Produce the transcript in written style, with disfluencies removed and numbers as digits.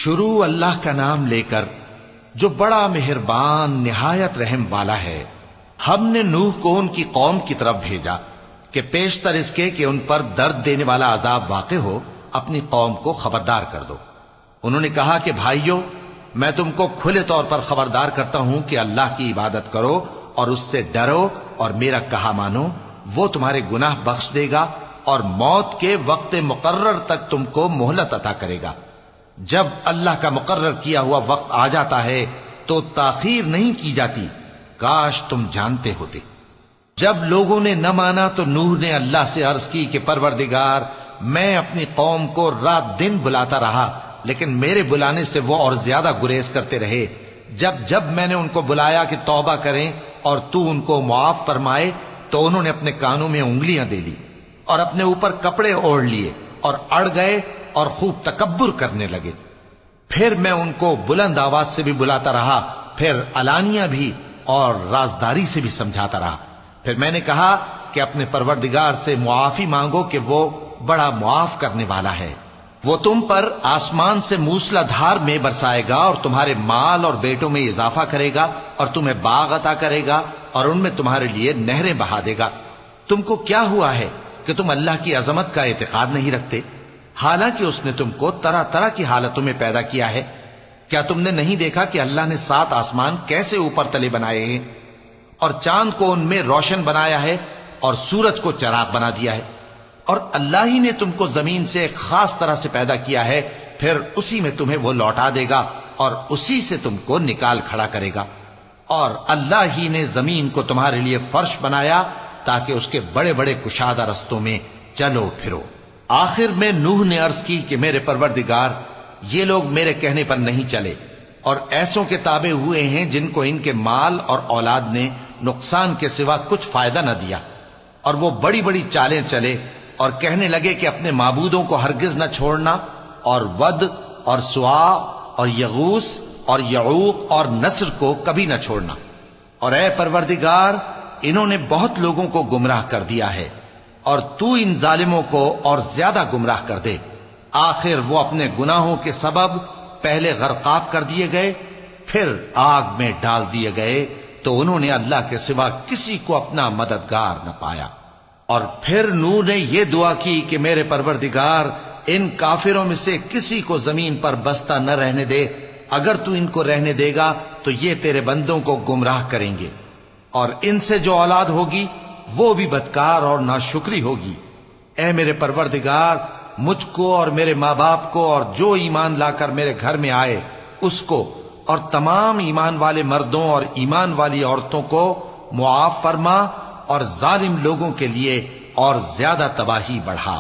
شروع اللہ کا نام لے کر جو بڑا مہربان نہایت رحم والا ہے۔ ہم نے نوح کو ان کی قوم کی طرف بھیجا کہ پیشتر اس کے کہ ان پر درد دینے والا عذاب واقع ہو اپنی قوم کو خبردار کر دو۔ انہوں نے کہا کہ بھائیو، میں تم کو کھلے طور پر خبردار کرتا ہوں کہ اللہ کی عبادت کرو اور اس سے ڈرو اور میرا کہا مانو، وہ تمہارے گناہ بخش دے گا اور موت کے وقت مقرر تک تم کو مہلت عطا کرے گا۔ جب اللہ کا مقرر کیا ہوا وقت آ جاتا ہے تو تاخیر نہیں کی جاتی، کاش تم جانتے ہوتے۔ جب لوگوں نے نہ مانا تو نوح نے اللہ سے عرض کی کہ پروردگار، میں اپنی قوم کو رات دن بلاتا رہا لیکن میرے بلانے سے وہ اور زیادہ گریز کرتے رہے۔ جب میں نے ان کو بلایا کہ توبہ کریں اور تو ان کو معاف فرمائے تو انہوں نے اپنے کانوں میں انگلیاں دے لی اور اپنے اوپر کپڑے اوڑھ لیے اور اڑ گئے اور خوب تکبر کرنے لگے۔ پھر میں ان کو بلند آواز سے بھی بلاتا رہا، پھر علانیہ بھی اور رازداری سے بھی سمجھاتا رہا۔ پھر میں نے کہا کہ اپنے پروردگار سے معافی مانگو کہ وہ بڑا معاف کرنے والا ہے۔ وہ تم پر آسمان سے موسلا دھار میں برسائے گا اور تمہارے مال اور بیٹوں میں اضافہ کرے گا اور تمہیں باغ عطا کرے گا اور ان میں تمہارے لیے نہریں بہا دے گا۔ تم کو کیا ہوا ہے کہ تم اللہ کی عظمت کا اعتقاد نہیں رکھتے، حالانکہ اس نے تم کو طرح طرح کی حالتوں میں پیدا کیا ہے؟ کیا تم نے نہیں دیکھا کہ اللہ نے 7 آسمان کیسے اوپر تلے بنائے ہیں اور چاند کو ان میں روشن بنایا ہے اور سورج کو چراغ بنا دیا ہے؟ اور اللہ ہی نے تم کو زمین سے ایک خاص طرح سے پیدا کیا ہے، پھر اسی میں تمہیں وہ لوٹا دے گا اور اسی سے تم کو نکال کھڑا کرے گا۔ اور اللہ ہی نے زمین کو تمہارے لیے فرش بنایا تاکہ اس کے بڑے بڑے کشادہ رستوں میں چلو پھرو۔ آخر میں نوح نے عرض کی کہ میرے پروردگار، یہ لوگ میرے کہنے پر نہیں چلے اور ایسوں کے تابع ہوئے ہیں جن کو ان کے مال اور اولاد نے نقصان کے سوا کچھ فائدہ نہ دیا، اور وہ بڑی بڑی چالیں چلے اور کہنے لگے کہ اپنے معبودوں کو ہرگز نہ چھوڑنا، اور ود اور سوا اور یغوس اور یعوق اور نصر کو کبھی نہ چھوڑنا۔ اور اے پروردگار، انہوں نے بہت لوگوں کو گمراہ کر دیا ہے اور تو ان ظالموں کو اور زیادہ گمراہ کر دے۔ آخر وہ اپنے گناہوں کے سبب پہلے غرقاب کر دیے گئے، پھر آگ میں ڈال دیے گئے، تو انہوں نے اللہ کے سوا کسی کو اپنا مددگار نہ پایا۔ اور پھر نوح نے یہ دعا کی کہ میرے پروردگار، ان کافروں میں سے کسی کو زمین پر بستا نہ رہنے دے، اگر تو ان کو رہنے دے گا تو یہ تیرے بندوں کو گمراہ کریں گے، اور ان سے جو اولاد ہوگی وہ بھی بدکار اور ناشکری ہوگی۔ اے میرے پروردگار، مجھ کو اور میرے ماں باپ کو اور جو ایمان لا کر میرے گھر میں آئے اس کو اور تمام ایمان والے مردوں اور ایمان والی عورتوں کو معاف فرما اور ظالم لوگوں کے لیے اور زیادہ تباہی بڑھا۔